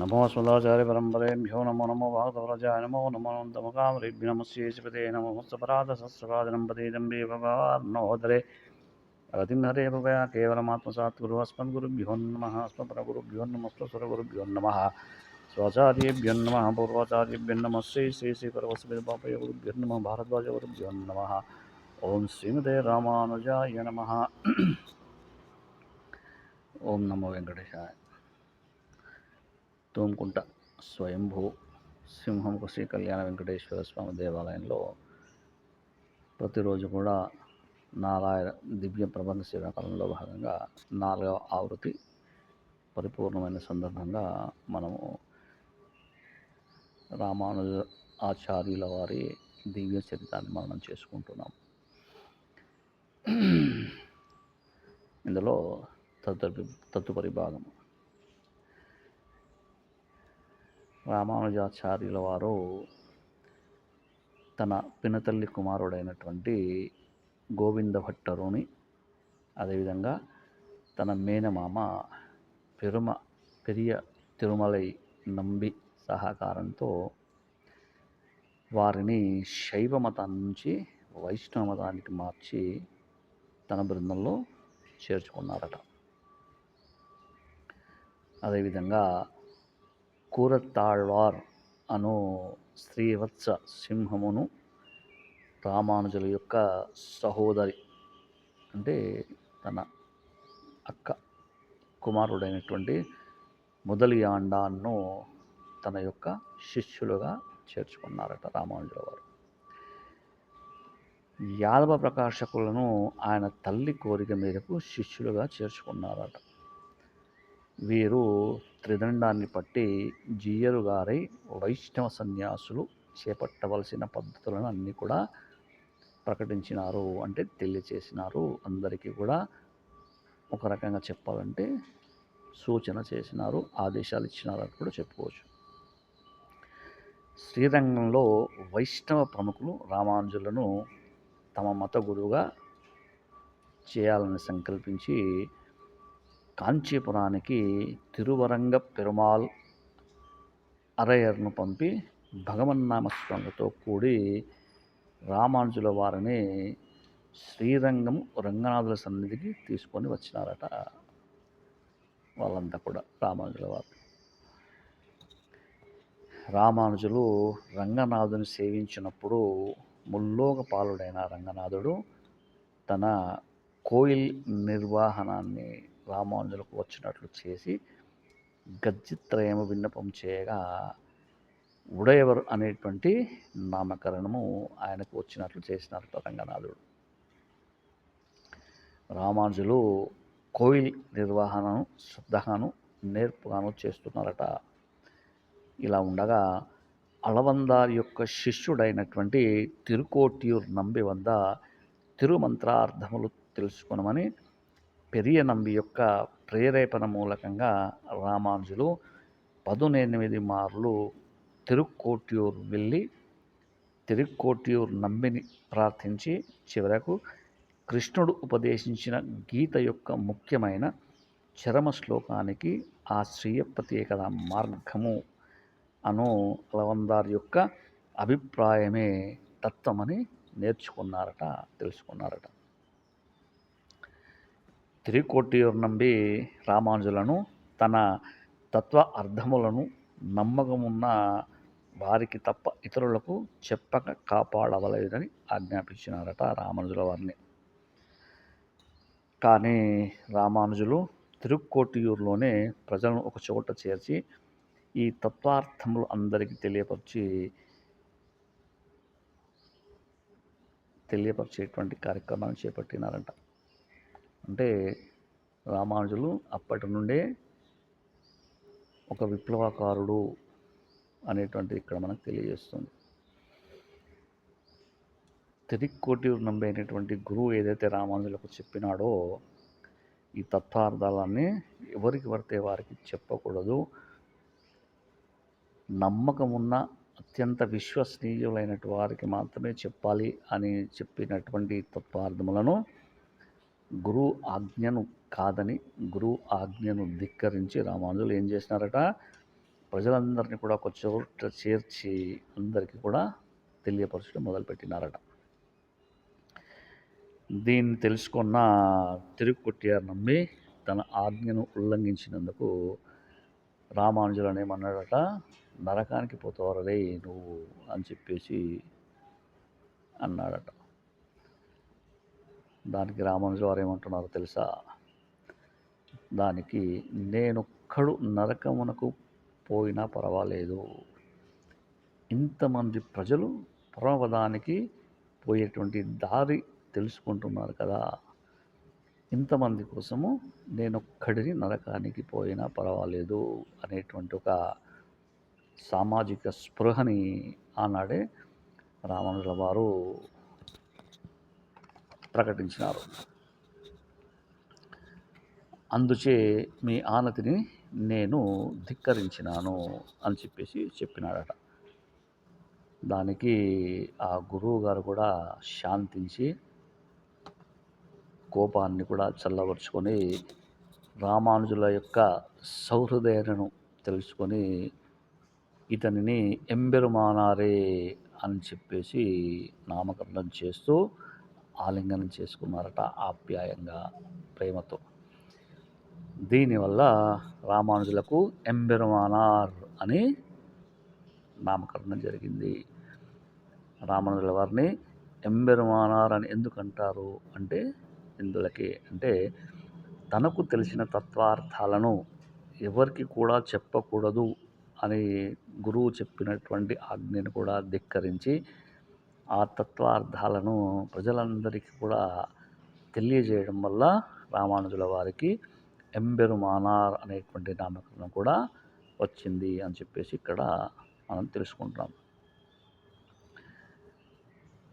नमो अस्मदाचार्यपरम्परेभ्यो नमो नमो वागतवराजाय नमो नमो नमकामरेभ्यो नमस्ये श्रीपते नमो हस्तपराधसहस्रपादनं पतेदम्बे भगवान्नोदरे रतिं हरे भवया केवलमात्मसात् गुरु अस्मद्गुरुभ्यो नमः अस्मत्परगुरुभ्यो नमः स्वसुरगुरुभ्यो नमः स्वाचार्येभ्यो नमः पूर्वाचार्येभ्यो नमः श्री श्री श्री परमसिद्धबापयगुरुभ्यो नमः भारद्वाजगुरुभ्यो नमः ओं श्रीमते रामानुजाय नमः ओं नमो वेंकटेशाय తూముకుంట స్వయంభూ సింహంకు శ్రీ కళ్యాణ వెంకటేశ్వర స్వామి దేవాలయంలో ప్రతిరోజు కూడా నారాయణ దివ్య ప్రబంధ శివకాలంలో భాగంగా 4వ ఆవృత్తి పరిపూర్ణమైన సందర్భంగా మనము రామానుజ ఆచార్యుల వారి దివ్య చరితాన్ని మనం చేసుకుంటున్నాం. ఇందులో తదుపరి భాగం రామానుజాచార్యుల వారు తన పినతల్లి కుమారుడైనటువంటి గోవింద భట్టరుని, అదేవిధంగా తన మేనమామ పెరియ తిరుమలై నంబి సహకారంతో వారిని శైవ మతాన్ని నుంచి వైష్ణవ మతానికి మార్చి తన బృందంలో చేర్చుకున్నారట. అదేవిధంగా కూరతాళ్వార్ అను శ్రీవత్స సింహమును రామానుజుల యొక్క సహోదరి, అంటే తన అక్క కుమారుడైనటువంటి మొదలియాండాన్ను తన యొక్క శిష్యులుగా చేర్చుకున్నారట రామానుజుల వారు. యాదవ ప్రకాశకులను ఆయన తల్లి కోరిక మేరకు శిష్యులుగా చేర్చుకున్నారట. వీరు త్రిదండాన్ని పట్టి జీయరుగారై వైష్ణవ సన్యాసులు చేపట్టవలసిన పద్ధతులను అన్నీ కూడా ప్రకటించినారు, అంటే తెలియచేసినారు. అందరికీ కూడా ఒక రకంగా చెప్పాలంటే సూచన చేసినారు, ఆదేశాలు ఇచ్చినారు అని కూడా చెప్పుకోవచ్చు. శ్రీరంగంలో వైష్ణవ ప్రముఖులు రామానుజులను తమ మత గురువుగా చేయాలని సంకల్పించి కాంచీపురానికి తిరువరంగ పెరుమాళ్ అరయర్ను పంపి భగవన్నామస్మరణతో కూడి రామానుజుల వారిని శ్రీరంగం రంగనాథుల సన్నిధికి తీసుకొని వచ్చినారట. వాళ్ళంతా కూడా రామానుజుల వారు. రామానుజులు రంగనాథుని సేవించినప్పుడు ముల్లోక పాలుడైన రంగనాథుడు తన కోయిల్ నిర్వహణాన్ని రామానుజులకు వచ్చినట్లు చేసి గద్యత్రయము విన్నపం చేయగా ఉడయవర్ అనేటువంటి నామకరణము ఆయనకు వచ్చినట్లు చేసినారట రంగనాథుడు. రామానుజులు కోయిల్ నిర్వహణను శ్రద్ధగాను నేర్పుగాను చేస్తున్నారట. ఇలా ఉండగా అళవందార్ యొక్క శిష్యుడైనటువంటి తిరుకోటియూర్ నంబి వద్ద తిరుమంత్రార్థములు తెలుసుకొనమని పెరియ నంబి యొక్క ప్రేరేపణ మూలకంగా రామానుజులు 18 మార్లు తిరుక్కోటియూర్ వెళ్ళి తిరుక్కోటియూర్ నంబిని ప్రార్థించి చివరకు కృష్ణుడు ఉపదేశించిన గీత యొక్క ముఖ్యమైన చరమ శ్లోకానికి ఆ స్వీయ ప్రత్యేకత మార్గము అను అళవందార్ యొక్క అభిప్రాయమే తత్వమని తెలుసుకున్నారట. తిరుకోటియూర్ నంబి రామానుజులను తన తత్వ అర్థములను నమ్మకమున్న వారికి తప్ప ఇతరులకు చెప్పక కాపాడవలేదని ఆజ్ఞాపించినారట రామానుజుల వారిని. కానీ రామానుజులు తిరుక్కోటియూరులోనే ప్రజలను ఒక చోట చేర్చి ఈ తత్వార్థములు అందరికీ తెలియపరిచేటువంటి కార్యక్రమాన్ని చేపట్టినారంట. అంటే రామానుజులు అప్పటి నుండే ఒక విప్లవకారుడు అనేటువంటిది ఇక్కడ మనకు తెలియజేస్తుంది. తిరుక్కోటియూర్ నంబి అయినటువంటి గురువు ఏదైతే రామానుజులకు చెప్పినాడో ఈ తత్వార్థాలన్నీ ఎవరికి పడితే వారికి చెప్పకూడదు, నమ్మకమున్న అత్యంత విశ్వసనీయులైన వారికి మాత్రమే చెప్పాలి అని చెప్పినటువంటి తత్వార్థములను గురువు ఆజ్ఞను కాదని గురువు ఆజ్ఞను ధిక్కరించి రామానుజులు ఏం చేసినారట, ప్రజలందరినీ కూడా ఒక చోట చేర్చి అందరికీ కూడా తెలియపరచడం మొదలుపెట్టినారట. దీన్ని తెలుసుకున్న తిరుక్కొట్టియార్ నమ్మి తన ఆజ్ఞను ఉల్లంఘించినందుకు రామానుజులను ఏమన్నాడట, నరకానికి పోతావరా రే నువ్వు అని చెప్పేసి అన్నాడట. దానికి రామానుజుల వారు ఏమంటున్నారో తెలుసా? దానికి నేనొక్కడు నరకమునకు పోయినా పర్వాలేదు, ఇంతమంది ప్రజలు పరమపదానికి పోయేటువంటి దారి తెలుసుకుంటున్నారు కదా, ఇంతమంది కోసము నేనొక్కడిని నరకానికి పోయినా పర్వాలేదు అనేటువంటి ఒక సామాజిక స్పృహని ఆనాడే రామానుజుల వారు ప్రకటించినారు. అందుచే మీ ఆనతిని నేను ధిక్కరించినాను అని చెప్పేసి చెప్పినాడట. దానికి ఆ గురువు గారు కూడా శాంతించి కోపాన్ని కూడా చల్లబరుచుకొని రామానుజుల యొక్క సౌహృదయను తెలుసుకొని ఇతనిని ఎంబెరుమానారే అని చెప్పేసి నామకరణం చేస్తూ ఆలింగనం చేసుకున్నారట ఆప్యాయంగా, ప్రేమతో. దీనివల్ల రామానుజులకు ఎంబెరుమానార్ అని నామకరణం జరిగింది. రామానుజుల వారిని ఎంబెరుమానార్ అని ఎందుకు అంటారు అంటే ఇందులకి అంటే తనకు తెలిసిన తత్వార్థాలను ఎవరికి కూడా చెప్పకూడదు అని గురువు చెప్పినటువంటి ఆజ్ఞను కూడా ధిక్కరించి ఆ తత్వార్థాలను ప్రజలందరికీ కూడా తెలియజేయడం వల్ల రామానుజుల వారికి ఎంబెరుమానార్ అనేటువంటి నామకరణం కూడా వచ్చింది అని చెప్పేసి ఇక్కడ మనం తెలుసుకుంటాం.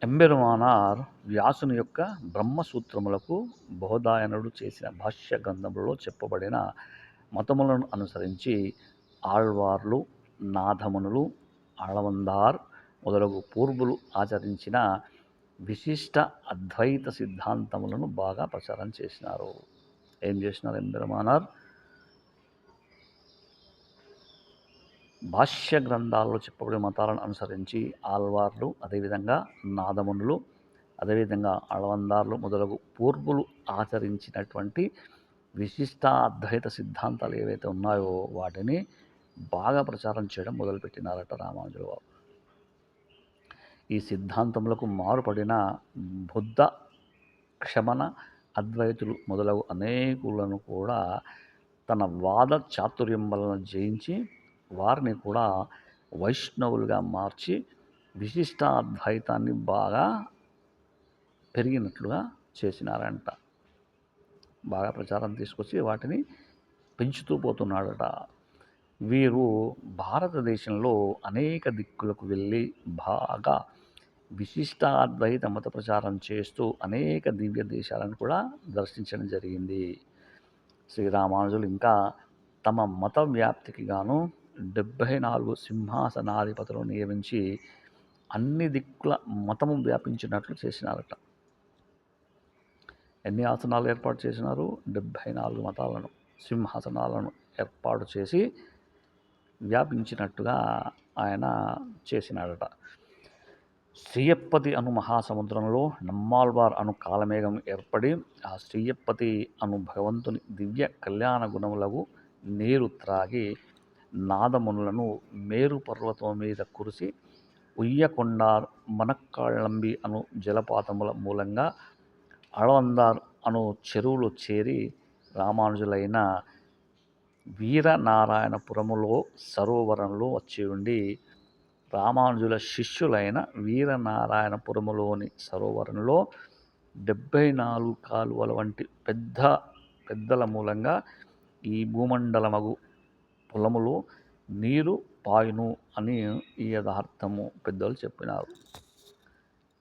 ఎంబెరుమానార్ వ్యాసుని యొక్క బ్రహ్మసూత్రములకు బోధాయనుడు చేసిన భాష్య గ్రంథములలో చెప్పబడిన మతములను అనుసరించి ఆళ్వార్లు, నాథమునులు, ఆళవందార్ మొదలగు పూర్వులు ఆచరించిన విశిష్ట అద్వైత సిద్ధాంతములను బాగా ప్రచారం చేసినారు. ఏం చేసినారు ఎంబెరుమానార్? భాష్య గ్రంథాల్లో చెప్పబడిన మతాలను అనుసరించి ఆల్వార్లు, అదేవిధంగా నాదమునులు, అదేవిధంగా అళవందార్లు మొదలగు పూర్వులు ఆచరించినటువంటి విశిష్ట అద్వైత సిద్ధాంతాలు ఏవైతే ఉన్నాయో వాటిని బాగా ప్రచారం చేయడం మొదలుపెట్టినారట రామానుజుల వారు. ఈ సిద్ధాంతములకు మారుపడిన బుద్ధ, క్షమణ, అద్వైతులు మొదలగు అనేకులను కూడా తన వాద చాతుర్యం వలన జయించి వారిని కూడా వైష్ణవులుగా మార్చి విశిష్ట అద్వైతాన్ని బాగా పెరిగినట్లుగా చేసినారంట. బాగా ప్రచారం తీసుకొచ్చి వాటిని పెంచుతూ పోతున్నాడట. వీరు భారతదేశంలో అనేక దిక్కులకు వెళ్ళి బాగా విశిష్ట అద్వైత మత ప్రచారం చేస్తూ అనేక దివ్య దేశాలను కూడా దర్శించడం జరిగింది. శ్రీరామానుజులు ఇంకా తమ మత వ్యాప్తికి గాను 74 సింహాసనాధిపతులను నియమించి అన్ని దిక్కుల మతము వ్యాపించినట్లు చేసినారట. ఎన్ని ఆసనాలు ఏర్పాటు చేసినారు? 74 మతాలను, సింహాసనాలను ఏర్పాటు చేసి వ్యాపించినట్టుగా ఆయన చేసినాడట. శ్రీయప్పతి అను మహాసముద్రంలో నమ్మాల్వార్ అను కాలమేఘం ఏర్పడి ఆ శ్రీయప్పతి అను భగవంతుని దివ్య కళ్యాణ గుణములకు నీరు త్రాగి నాదమునులను మేరు పర్వతం మీద కురిసి ఉయ్యకొండార్, మనక్కాళ్ళంబి అను జలపాతముల మూలంగా అళవందార్ అను చెరువులు చేరి రామానుజులైన వీరనారాయణపురములో సరోవరంలో వచ్చి ఉండి రామానుజుల శిష్యులైన వీరనారాయణపురములోని సరోవరంలో 74 కాలువల వంటి పెద్దల మూలంగా ఈ భూమండలమగు పొలములో నీరు పాయును అని ఈ యథార్థము పెద్దలు చెప్పినారు.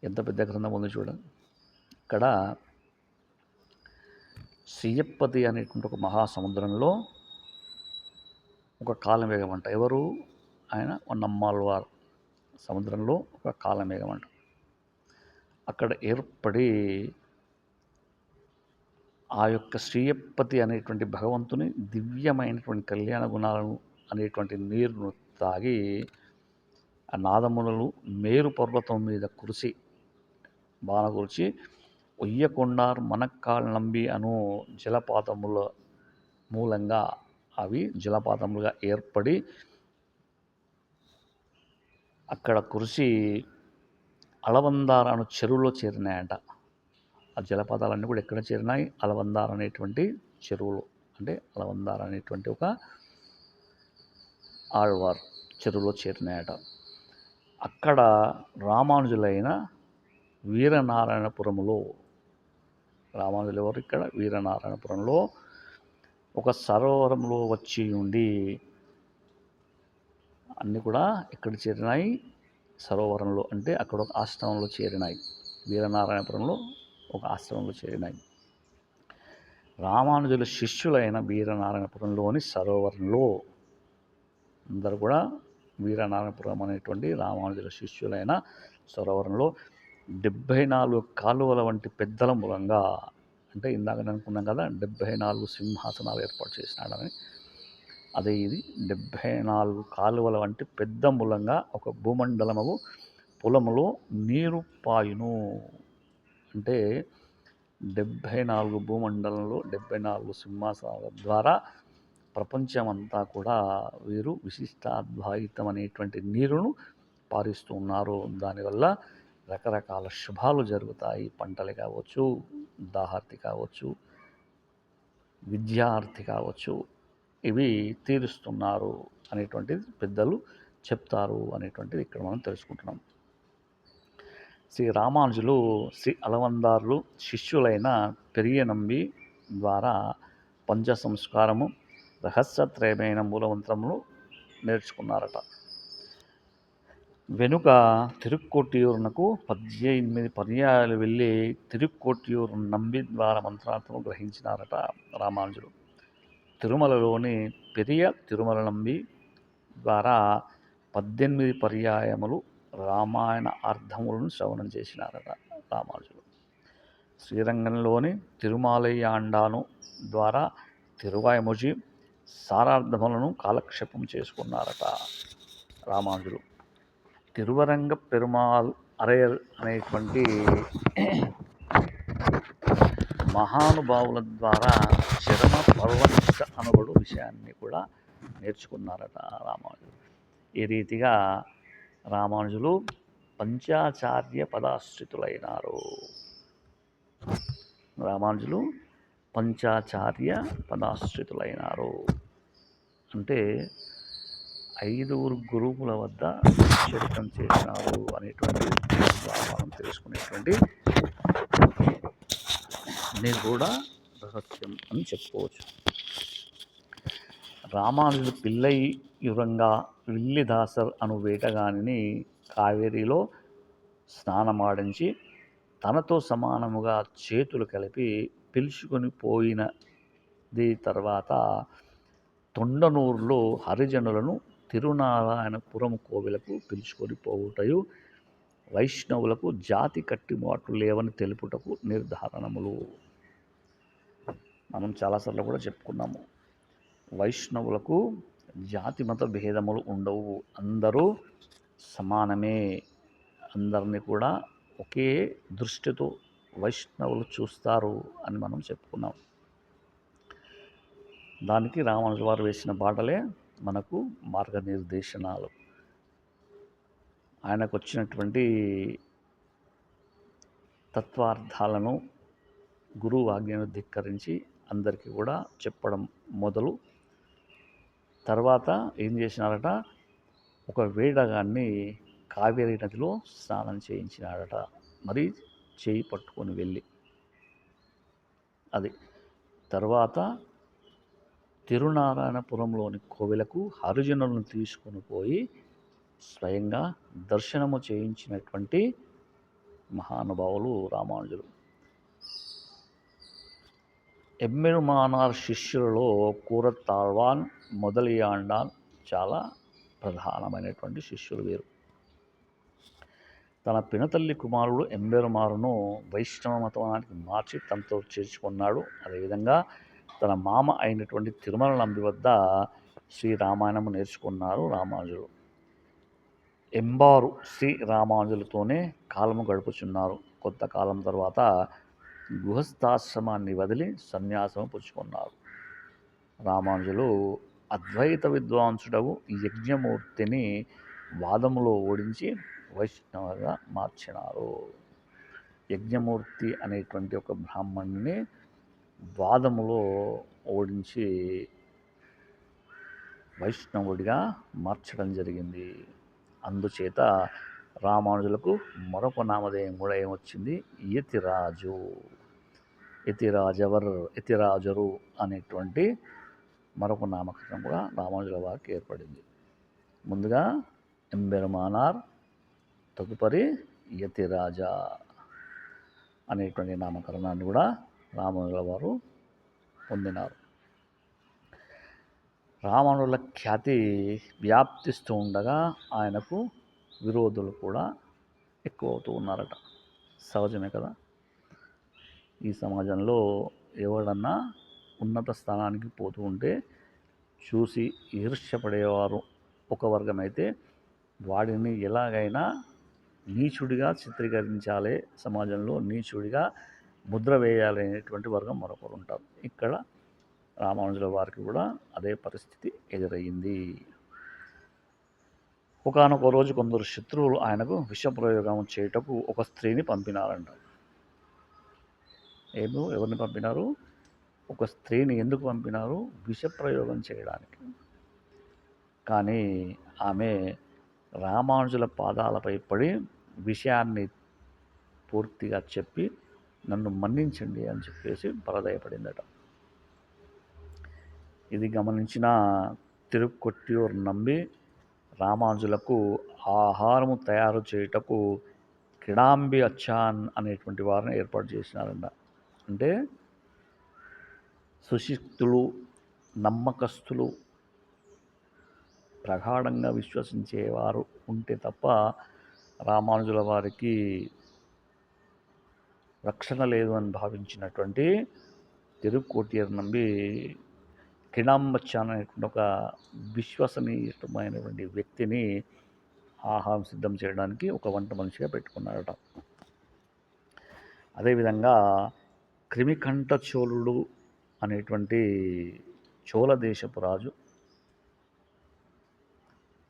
ఎంత పెద్ద గ్రంథం ఉంది చూడండి. ఇక్కడ శ్రీయప్పతి అనేటువంటి ఒక మహాసముద్రంలో ఒక కాలమేఘం అంట. ఎవరు? ఆయన నమ్మాల్వార్ సముద్రంలో ఒక కాలమేఘం అంట. అక్కడ ఏర్పడి ఆ యొక్క శ్రీయప్పతి అనేటువంటి భగవంతుని దివ్యమైనటువంటి కళ్యాణ గుణాలను అనేటువంటి నీరును తాగి ఆ నాదమునులు మేరు పర్వతం మీద కురిసి బాణ కురిచి ఉయ్యకొండార్ మనక్కాల్ నంబి అను జలపాతముల మూలంగా అవి జలపాతములుగా ఏర్పడి అక్కడ కురిసి అలవందార్ అను చెరువులో చేరినాయంట. ఆ జలపాతాలన్నీ కూడా ఎక్కడ చేరినాయి? అలవందార్ అనేటువంటి చెరువులో, అంటే అలవందార్ అనేటువంటి ఒక ఆళ్వార్ చెరువులో చేరినాయట. అక్కడ రామానుజులైన వీరనారాయణపురములో, రామానుజులు ఎవరు ఇక్కడ? వీరనారాయణపురంలో ఒక సరోవరంలో వచ్చి ఉండి అన్నీ కూడా ఎక్కడ చేరినాయి? సరోవరంలో, అంటే అక్కడ ఒక ఆశ్రమంలో చేరినాయి. వీరనారాయణపురంలో ఒక ఆశ్రమంలో చేరినాయి. రామానుజుల శిష్యులైన వీరనారాయణపురంలోని సరోవరంలో అందరూ కూడా వీరనారాయణపురం అనేటువంటి రామానుజుల శిష్యులైన సరోవరంలో 74 కాలువల వంటి పెద్దల మూలంగా, అంటే ఇందాక అనుకున్నాం కదా 74 సింహాసనాలు ఏర్పాటు చేసినాడని, అదే ఇది 74 కాలువల వంటి పెద్ద మూలంగా ఒక భూమండలము పొలములో నీరు పాయును. అంటే 74 భూమండలంలో 74 సింహాసనాల ద్వారా ప్రపంచమంతా కూడా వీరు విశిష్టాద్వైతం అనేటువంటి నీరును పారిస్తూ ఉన్నారు. దానివల్ల రకరకాల శుభాలు జరుగుతాయి. పంటలు కావచ్చు, దాహార్తి కావచ్చు, విద్యార్థి కావచ్చు, ఇవి తీరుస్తున్నారు అనేటువంటిది పెద్దలు చెప్తారు అనేటువంటిది ఇక్కడ మనం తెలుసుకుంటున్నాం. శ్రీ రామానుజులు శ్రీ అలవందార్లు శిష్యులైన పెరియ నంబి ద్వారా పంచ సంస్కారము రహస్యత్రయమైన మూలమంత్రములు నేర్చుకున్నారట. వెనుక తిరుక్కొట్టియూరునకు 18 పర్యాయాలు వెళ్ళి తిరుక్కొట్టియూరు నంబి ద్వారా మంత్రార్థము గ్రహించినారట రామానుజులు. తిరుమలలోని పెరియ తిరుమల నంబి ద్వారా 18 పర్యాయములు రామాయణ అర్థములను శ్రవణం చేసినారట రామానుజులు. శ్రీరంగంలోని తిరుమాలయ్యాండాను ద్వారా తిరువాయముజి సారార్థములను కాలక్షేపం చేసుకున్నారట రామానుజులు. తిరువరంగ పెరుమాల్ అరయల్ అనేటువంటి మహానుభావుల ద్వారా చరమ పర్వంచ అనబడు విషయాన్ని కూడా నేర్చుకున్నారట రామానుజులు. ఈ రీతిగా రామానుజులు పంచాచార్య పదాశ్రితులైనారు. రామానుజులు పంచాచార్య పదాశ్రితులైనారు అంటే 5 గురువుల వద్ద చరిత్రం చేసినారు అనేటువంటి మనం తెలుసుకునేటువంటి నిగూఢ రహస్యం అని చెప్పుకోవచ్చు. రామానుజులు పిల్లయ్యురంగా విల్లిదాసర్ అను వేటగానిని కావేరిలో స్నానమాడించి తనతో సమానముగా చేతులు కలిపి పిలుచుకొని పోయినది. తర్వాత తొండనూరులో హరిజనులను తిరునారాయణపురం కోవిలకు పిలుచుకొని పోవుటయు వైష్ణవులకు జాతి కట్టుబాట్లు లేవని తెలుపుటకు నిర్ధారణములు. మనం చాలాసార్లు కూడా చెప్పుకున్నాము, వైష్ణవులకు జాతి మత భేదములు ఉండవు, అందరూ సమానమే, అందరినీ కూడా ఒకే దృష్టితో వైష్ణవులు చూస్తారు అని మనం చెప్పుకున్నాం. దానికి రామానుజు వారు వేసిన బాటలే మనకు మార్గనిర్దేశనాలు. ఆయనకు వచ్చినటువంటి తత్వార్థాలను గురువు ఆజ్ఞను ధిక్కరించి అందరికీ కూడా చెప్పడం మొదలు. తర్వాత ఏం చేసినారట, ఒక వేటగాన్ని కావేరీ నదిలో స్నానం చేయించినాడట, మరి చేయి పట్టుకొని వెళ్ళి. అది తర్వాత తిరునారాయణపురంలోని కోవెలకు హరిజనులను తీసుకొని పోయి స్వయంగా దర్శనము చేయించినటువంటి మహానుభావులు రామానుజులు. ఎమ్మెరుమానార్ శిష్యులలో కూరతాళ్వాన్ మొదలియాండాన్ చాలా ప్రధానమైనటువంటి శిష్యులు వీరు. తన పినతల్లి కుమారుడు ఎంబెరుమారును వైష్ణవ మతానికి మార్చి తనతో చేర్చుకున్నాడు. అదేవిధంగా తన మామ అయినటువంటి తిరుమల నంబి వద్ద శ్రీరామాయణము నేర్చుకున్నారు రామానుజులు. ఎంబారు శ్రీ రామానుజులతోనే కాలము గడుపుచున్నారు. కొంత కాలం తర్వాత గృహస్థాశ్రమాన్ని వదిలి సన్యాసము పుచ్చుకున్నారు. రామానుజులు అద్వైత విద్వాంసుడవు యజ్ఞమూర్తిని వాదములో ఓడించి వైష్ణవగా మార్చినారు. యజ్ఞమూర్తి అనేటువంటి ఒక బ్రాహ్మణుని వాదములో ఓడించి వైష్ణవుడిగా మార్చడం జరిగింది. అందుచేత రామానుజులకు మరొక నామధేయం కూడా ఏమొచ్చింది? యతిరాజు. యతిరాజరు అనేటువంటి మరొక నామకరణం కూడా రామానుజుల వారికి ఏర్పడింది. ముందుగా ఎంబెరుమానార్, తదుపరి యతిరాజ అనేటువంటి నామకరణాన్ని కూడా రామానుజుల వారు పొందినారు. రామానుజుల ఖ్యాతి వ్యాప్తిస్తూ ఉండగా ఆయనకు విరోధులు కూడా ఎక్కువ అవుతూ ఉన్నారట. సహజమే కదా. ఈ సమాజంలో ఎవడన్నా ఉన్నత స్థానానికి పోతూ ఉంటే చూసి ఈర్ష్యపడేవారు ఒక వర్గం అయితే, వాడిని ఎలాగైనా నీచుడిగా చిత్రీకరించాలి, సమాజంలో నీచుడిగా ముద్ర వేయాలి అనేటువంటి వర్గం మరొకరు ఉంటారు. ఇక్కడ రామానుజుల వారికి కూడా అదే పరిస్థితి ఎదురయ్యింది. ఒకానొక రోజు కొందరు శత్రువులు ఆయనకు విషప్రయోగం చేయుటకు ఒక స్త్రీని పంపినారంట. ఎవరిని పంపినారు? ఒక స్త్రీని ఎందుకు పంపినారు? విషప్రయోగం చేయడానికి. కానీ ఆమె రామానుజుల పాదాలపై పడి విషయాన్ని పూర్తిగా చెప్పి నన్ను మన్నించండి అని చెప్పేసి పరదయపడిందట. ఇది గమనించిన తిరుక్కొట్టియూర్ నంబి రామానుజులకు ఆహారము తయారు చేయుటకు కిడాంబి అచ్చాన్ అనేటువంటి వారిని ఏర్పాటు చేసినారంట. అంటే సుశిక్తులు, నమ్మకస్తులు, ప్రగాఢంగా విశ్వసించేవారు ఉంటే తప్ప రామానుజుల వారికి రక్షణ లేదు అని భావించినటువంటి తిరుక్కోటియూర్ నంబి కిడాంబచ్చాన్ అనేటువంటి ఒక విశ్వసనీయమైనటువంటి వ్యక్తిని ఆహారం సిద్ధం చేయడానికి ఒక వంట మనిషిగా పెట్టుకున్నారట. అదేవిధంగా క్రిమికంఠ చోళుడు అనేటువంటి చోళ దేశపు రాజు,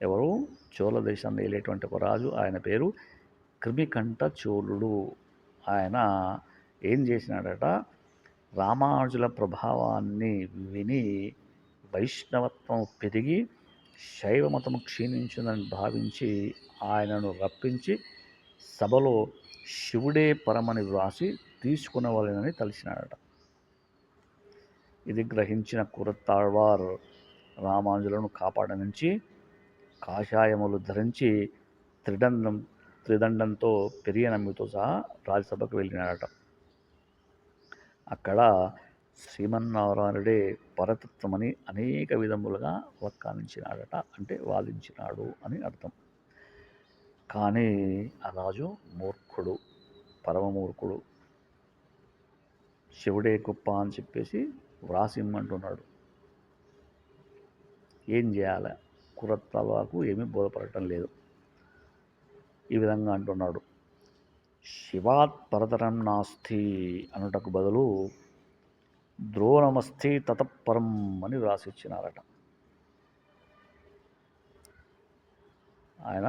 ఎవరు? చోళ దేశాన్ని ఏలేటువంటి ఒక రాజు, ఆయన పేరు క్రిమికంఠ చోళుడు. ఆయన ఏం చేసినాడట? రామానుజుల ప్రభావాన్ని విని వైష్ణవత్వం పెరిగి శైవమతము క్షీణించిందని భావించి ఆయనను రప్పించి సభలో శివుడే పరమని వ్రాసి తీసుకునవలెనని తలిచినాడట. ఇది గ్రహించిన కురత్తాళ్వార్ రామానుజులను కాపాడనించి కాషాయములు ధరించి త్రిదండంతో పెరియ నమ్మితో సహా రాజ్యసభకు వెళ్ళినాడట. అక్కడ శ్రీమన్నారాయణుడే పరతత్వమని అనేక విధములుగా వక్కానించినాడట. అంటే వాదించినాడు అని అర్థం. కానీ ఆ రాజు మూర్ఖుడు, పరమమూర్ఖుడు. శివుడే గొప్ప అని చెప్పేసి వ్రాసిమ్మంటున్నాడు. ఏం చేయాలి? కురత్తాళ్వార్కు ఏమీ బోధపడటం లేదు. ఈ విధంగా అంటున్నాడు, శివాత్ పరతరం నాస్తి అనుటకు బదులు ద్రోణమస్థి తతపరం అని వ్రాసిచ్చినారట. ఆయన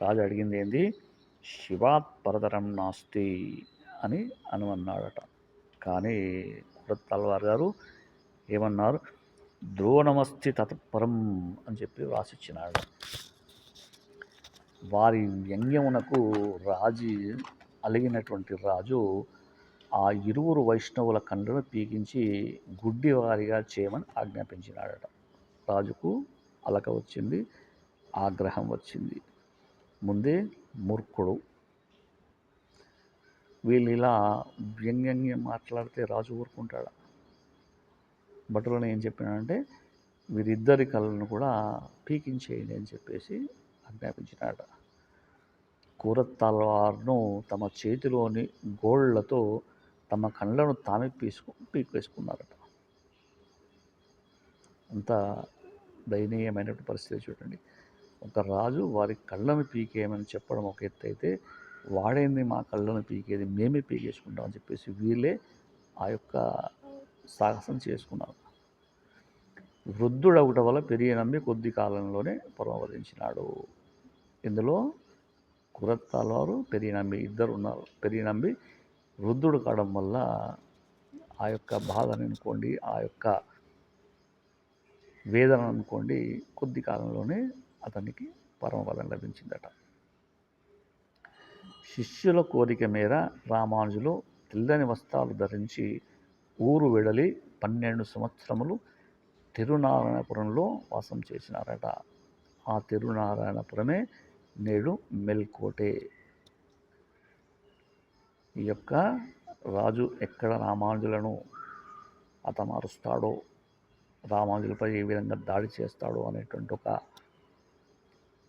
రాజు అడిగింది ఏంది? శివాత్ పరతరం నాస్తి అని అన్నాడట. కానీ కురత్తాళ్వార్ గారు ఏమన్నారు? ద్రోణమస్థి తతపరం అని చెప్పి వ్రాసిచ్చినాడు. వారి వ్యంగ్యమునకు రాజీ అలిగినటువంటి రాజు ఆ ఇరువురు వైష్ణవుల కండ్లను పీకించి గుడ్డివారిగా చేయమని ఆజ్ఞాపించినాడట. రాజుకు అలక వచ్చింది, ఆగ్రహం వచ్చింది. ముందే మూర్ఖుడు. వీళ్ళు ఇలా వ్యంగ్యంగా మాట్లాడితే రాజు ఊరుకుంటాడా? భటులను ఏం చెప్పినాడంటే వీరిద్దరి కళ్ళను కూడా పీకించేయండి అని చెప్పేసి ఆజ్ఞాపించినాడు. కురత్తాళ్వార్ను తమ చేతిలోని గోళ్లతో తమ కళ్ళను తామే పీకేసుకున్నారట. అంత దయనీయమైనటువంటి పరిస్థితి చూడండి. ఒక రాజు వారి కళ్ళను పీకేయమని చెప్పడం ఒక ఎత్తు అయితే, వాడేంది మా కళ్ళను పీకేది, మేమే పీకేసుకుంటాం అని చెప్పేసి వీళ్ళే ఆ యొక్క సాహసం చేసుకున్నారు. వృద్ధుడొకటి వల్ల పెరిగి నమ్మి కొద్ది కాలంలోనే పరమపదించినాడు. ఇందులో కురత్తాల వారు పెరిగి నమ్మి ఇద్దరు ఉన్నారు. పెరిగి నమ్మి వృద్ధుడు కావడం వల్ల ఆ యొక్క బాధని అనుకోండి, ఆ యొక్క వేదన అనుకోండి, కొద్ది కాలంలోనే అతనికి పరమపదం లభించిందట. శిష్యుల కోరిక మేర రామానుజులు తెల్లని వస్త్రాలు ధరించి ఊరు వెడలి 12 సంవత్సరములు తిరునారాయణపురంలో వాసం చేసినారట. ఆ తిరునారాయణపురమే నేడు మెల్కోటే. ఈ యొక్క రాజు ఎక్కడ రామానుజులను హతమారుస్తాడో, రామానుజులపై ఏ విధంగా దాడి చేస్తాడో అనేటువంటి ఒక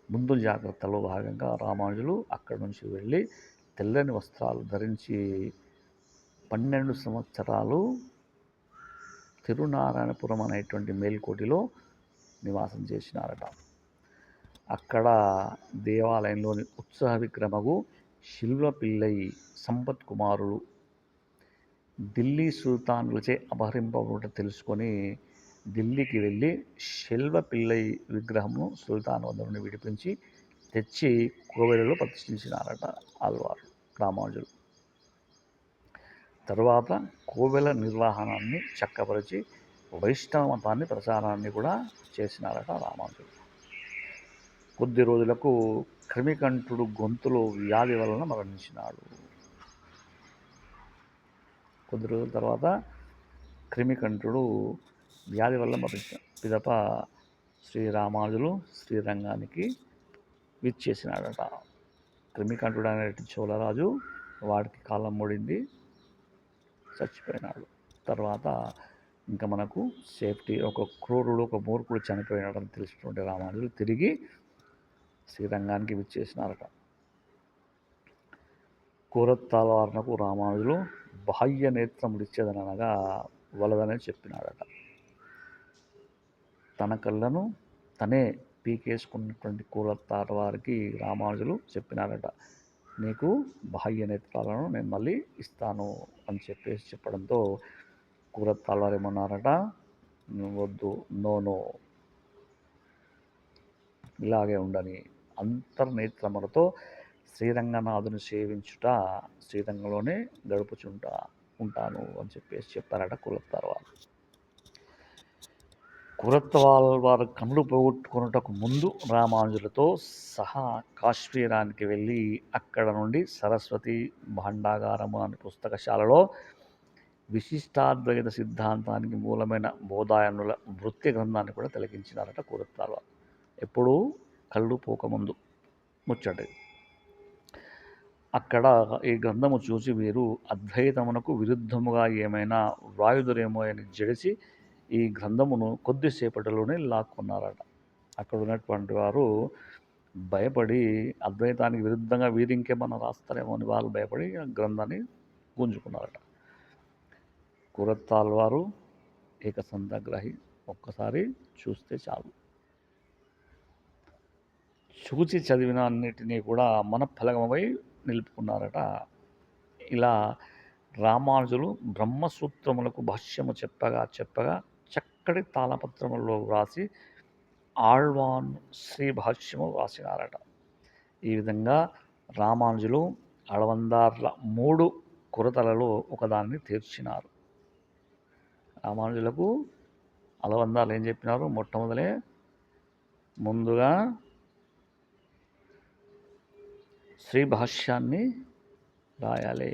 ముందు జాగ్రత్తలో భాగంగా రామానుజులు అక్కడి నుంచి వెళ్ళి తెల్లని వస్త్రాలు ధరించి 12 సంవత్సరాలు తిరునారాయణపురం అనేటువంటి మేల్కోటిలో నివాసం చేసినారట. అక్కడ దేవాలయంలోని ఉత్సవ విగ్రహము శిల్వపిల్లై సంపత్ కుమారులు ఢిల్లీ సుల్తానులచే అపహరింపబడుట తెలుసుకొని ఢిల్లీకి వెళ్ళి శిల్వపిల్లై విగ్రహమును సుల్తాన్ వద్ద నుండి విడిపించి తెచ్చి కోవెలలో ప్రతిష్ఠించినారట ఆళ్వారు రామానుజులు. తరువాత కోవెల నిర్వహణాన్ని చక్కపరిచి వైష్ణవ మతాన్ని ప్రచారాన్ని కూడా చేసినారట రామానుజులు. కొద్ది రోజులకు క్రిమికంఠుడు గొంతులో వ్యాధి వలన మరణించినాడు. కొద్ది రోజుల తర్వాత క్రిమికంఠుడు వ్యాధి వల్ల మరణించిన పిదప శ్రీరామానుజులు శ్రీరంగానికి విచ్చేసినాడట. క్రిమికంఠుడు అనేటి చోళరాజు, వాడికి కాలం మూడింది, చచ్చిపోయినాడు. తర్వాత ఇంకా మనకు సేఫ్టీ, ఒక క్రూరుడు, ఒక మూర్ఖుడు చనిపోయినాడని తెలిసినటువంటి రామానుజులు తిరిగి శ్రీరంగానికి విచ్చేసినారట. కూరత్తాళ్వార్నకు రామానుజులు బాహ్య నేత్రములు ఇచ్చేదనగా వలదనే చెప్పినాడట. తన కళ్ళను తనే పీకేసుకున్నటువంటి కూరత్తాళ్వారికి రామానుజులు చెప్పినారట, నీకు బాహ్య నేత్రాలను నేను మళ్ళీ ఇస్తాను అని చెప్పడంతో కూరత్తాళ్వారు ఏమన్నారట, వద్దు, నో, ఇలాగే ఉండని, అంతర్నేత్రములతో శ్రీరంగనాథుని సేవించుట, శ్రీరంగంలోనే ఉంటాను అని చెప్పారట కూరత్తాళ్వారు. కూరత్తాళ్వారు కన్నులు పోగొట్టుకున్నటకు ముందు రామానుజులతో సహా కాశ్మీరానికి వెళ్ళి అక్కడ నుండి సరస్వతి భాండాగారము అనే పుస్తకశాలలో విశిష్టాద్వైత సిద్ధాంతానికి మూలమైన బోధాయనుల వృత్తి గ్రంథాన్ని కూడా తిలకించినారట కూరత్తాళ్వారు. ఎప్పుడు కళ్ళు పోకముందు ముచ్చట. అక్కడ ఈ గ్రంథము చూసి వీరు అద్వైతమునకు విరుద్ధముగా ఏమైనా వ్రాయుదురేమో అని జడిసి ఈ గ్రంథమును కొద్దిసేపటిలోనే లాక్కున్నారట. అక్కడ ఉన్నటువంటి వారు భయపడి అద్వైతానికి విరుద్ధంగా వీరు ఇంకేమన్నా రాస్తారేమో అని వాళ్ళు భయపడి గ్రంథాన్ని గుంజుకున్నారట. కూరత్తాళ్వారు ఏకసంతగ్రహి, ఒక్కసారి చూస్తే చాలు, చూచి చదివిన అన్నిటినీ కూడా మనఃఫలకమై నిలుపుకున్నారట. ఇలా రామానుజులు బ్రహ్మసూత్రములకు భాష్యము చెప్పగా చక్కటి తాళపత్రములలో వ్రాసి ఆళ్వాన్ శ్రీ భాష్యము వ్రాసినారట. ఈ విధంగా రామానుజులు అళవందార్ల 3 కొరతలలో ఒకదాన్ని తీర్చినారు. రామానుజులకు అళవందార్లు ఏం చెప్పినారు, మొట్టమొదలే ముందుగా శ్రీ భాష్యాన్ని రాయాలి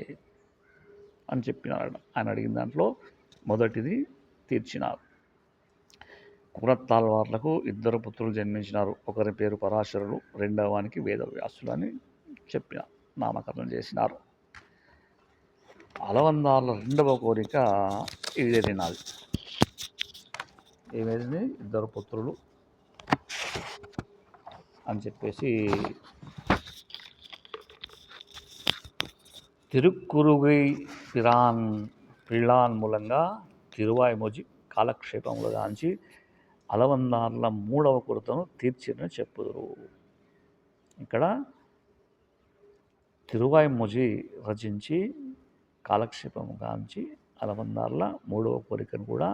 అని చెప్పినారట. ఆయన అడిగిన దాంట్లో మొదటిది తీర్చినారు. కూరత్తాళ్వార్లకు 2 పుత్రులు జన్మించినారు. ఒకరి పేరు పరాశరులు, రెండవ వానికి వేదవ్యాసులు అని చెప్పిన నామకరణం చేసినారు. అళవందార్ల 2వ కోరిక ఈడేరినాది. ఏమేది, 2 పుత్రులు అని చెప్పేసి తిరుక్కురుగై పిళ్ళాన్ మూలంగా తిరువాయిమొజి కాలక్షేపములు గాంచి అలవందార్ల 3వ కొరతను తీర్చిరని చెప్పుదురు. ఇక్కడ తిరువాయిమొజి రచించి కాలక్షేపం గాంచి అలవందార్ల 3వ కోరికను కూడా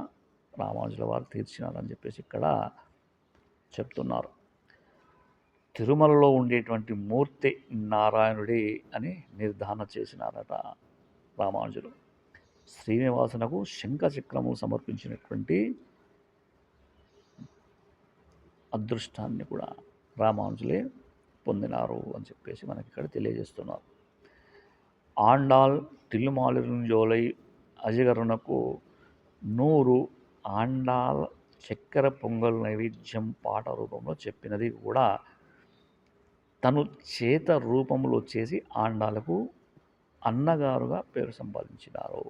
రామానుజుల వారు తీర్చినారని చెప్పేసి ఇక్కడ చెప్తున్నారు. తిరుమలలో ఉండేటువంటి మూర్తి నారాయణుడి అని నిర్ధారణ చేసినారట రామానుజులు. శ్రీనివాసునకు శంఖచక్రము సమర్పించినటువంటి అదృష్టాన్ని కూడా రామానుజులే పొందినారు అని చెప్పేసి మనకి ఇక్కడ తెలియజేస్తున్నారు. ఆండాల్ తిల్లుమాలిరుంజోలై అజగరునకు 100 ఆండాల్ చక్కెర పొంగల్ నైవేద్యం పాట రూపంలో చెప్పినది కూడా తను చేత రూపంలో చేసి ఆండాలకు అన్నగారుగా పేరు సంపాదించినారు.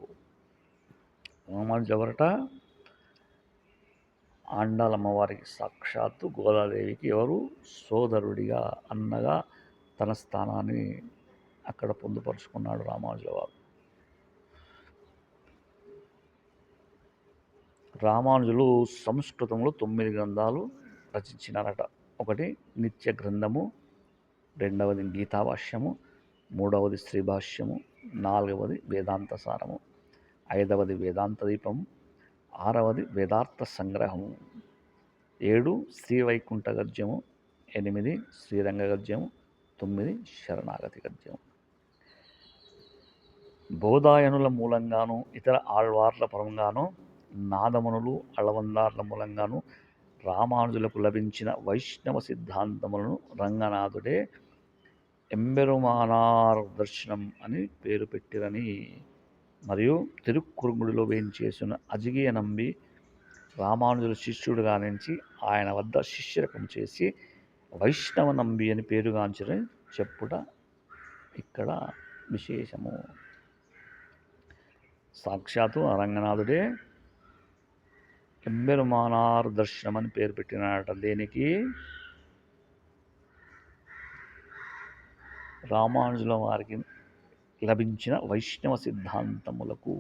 రామానుజుల వారట ఆండాల్ అమ్మవారికి సాక్షాత్తు గోదాదేవికి ఎవరు సోదరుడిగా అన్నగా తన స్థానాన్ని అక్కడ పొందుపరుచుకున్నాడు రామానుజుల వారు. రామానుజులు సంస్కృతంలో 9 గ్రంథాలు రచించినారట. ఒకటి నిత్య గ్రంథము, 2వది గీతాభాష్యము, 3వది శ్రీభాష్యము, 4వది వేదాంత సారము, 5వది వేదాంత దీపము, 6వది వేదార్థ సంగ్రహము, 7 శ్రీవైకుంఠ గద్యము, 8 శ్రీరంగ గద్యము, 9 శరణాగతి గద్యము. బోధాయనుల మూలంగాను ఇతర ఆళ్వార్ల పరంగాను నాదమునులు అళవందార్ల మూలంగాను రామానుజులకు లభించిన వైష్ణవ సిద్ధాంతములను రంగనాథుడే ఎంబెరుమానార్ దర్శనం అని పేరు పెట్టిరని మరియు తిరుక్కురుంగుడిలో వేయించేసిన అజిగియ నంబి రామానుజుల శిష్యుడుగా నుంచి ఆయన వద్ద శిష్యరకం చేసి వైష్ణవ నంబి అని పేరుగాంచని చెప్పుట ఇక్కడ విశేషము. సాక్షాత్తు ఆ రంగనాథుడే ఎంబెరుమానార్ దర్శనం అని పేరు పెట్టినాడట. దేనికి? రామానుజుల వారికి లభించిన వైష్ణవ సిద్ధాంతములకు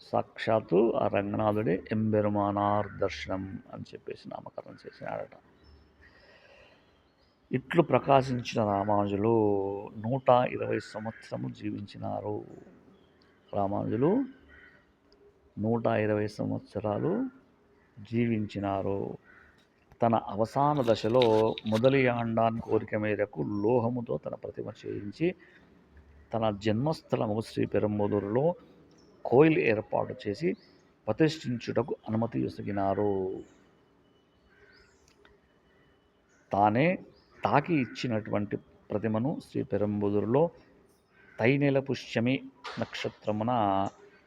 సాక్షాత్తు ఆ రంగనాథుడే ఎంబెరుమానార్ దర్శనం అని చెప్పేసి నామకరణం చేసినాడట. ఇట్లు ప్రకాశించిన రామానుజులు 120 సంవత్సరము జీవించినారు. రామానుజులు 120 సంవత్సరాలు జీవించినారు. తన అవసాన దశలో మొదలియాండాన్ కోరిక మేరకు లోహముతో తన ప్రతిమ చేయించి తన జన్మస్థలము శ్రీ పెరంబదూరులో కోయిల్ ఏర్పాటు చేసి ప్రతిష్ఠించుటకు అనుమతి ఇసిగినారు. తానే తాకి ఇచ్చినటువంటి ప్రతిమను శ్రీ పెరంబదూరులో తైనెల పుష్యమి నక్షత్రమున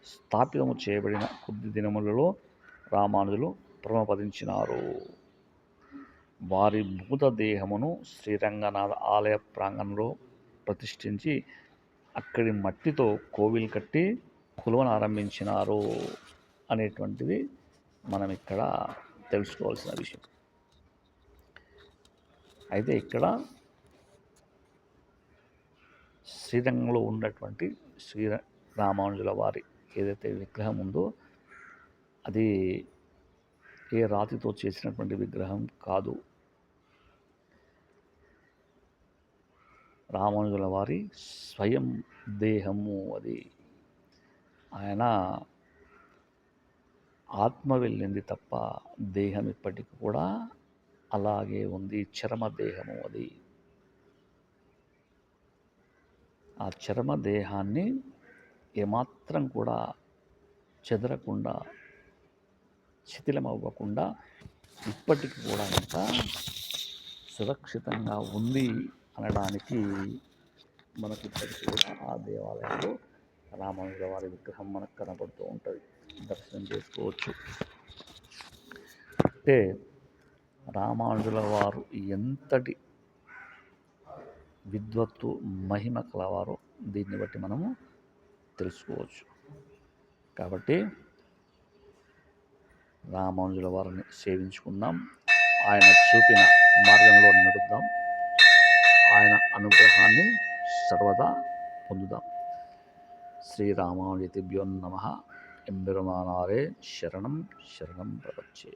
స్థాపితము చేయబడిన కొద్ది దినములలో రామానుజులు ప్రమపదించినారు. వారి భూతదేహమును శ్రీరంగనాథ ఆలయ ప్రాంగణంలో ప్రతిష్ఠించి అక్కడి మట్టితో కోవిల్ కట్టి కొలువను ఆరంభించినారు అనేటువంటిది మనం ఇక్కడ తెలుసుకోవాల్సిన విషయం. అయితే ఇక్కడ శ్రీరంగంలో ఉన్నటువంటి రామానుజుల వారి ఏదైతే విగ్రహం ఉందో అది ఏ రాతితో చేసినటువంటి విగ్రహం కాదు. రామానుజుల వారి స్వయం దేహము అది. ఆయన ఆత్మ వెళ్ళింది తప్ప దేహం ఇప్పటికి కూడా అలాగే ఉంది. చర్మదేహము అది. ఆ చర్మదేహాన్ని ఏమాత్రం కూడా చెదరకుండా శిథిలమవ్వకుండా ఇప్పటికి కూడా ఇంకా సురక్షితంగా ఉంది అనడానికి మనకి ఇప్పటికీ కూడా ఆ దేవాలయంలో రామానుజుల వారి విగ్రహం మనకు కనపడుతూ ఉంటుంది. దర్శనం చేసుకోవచ్చు. అంటే రామానుజుల వారు ఎంతటి విద్వత్తు మహిమ కలవారో దీన్ని బట్టి మనము తెలుసుకోవచ్చు. కాబట్టి రామానుజుల వారిని సేవించుకుందాం, ఆయన చూపిన మార్గంలో నడుద్దాం, ఆయన అనుగ్రహాన్ని సర్వదా పొందుదాం. శ్రీరామానుజతిభ్యో నమః. எம்பெருமானாரே சரணம் சரணம் பிரபச்சே.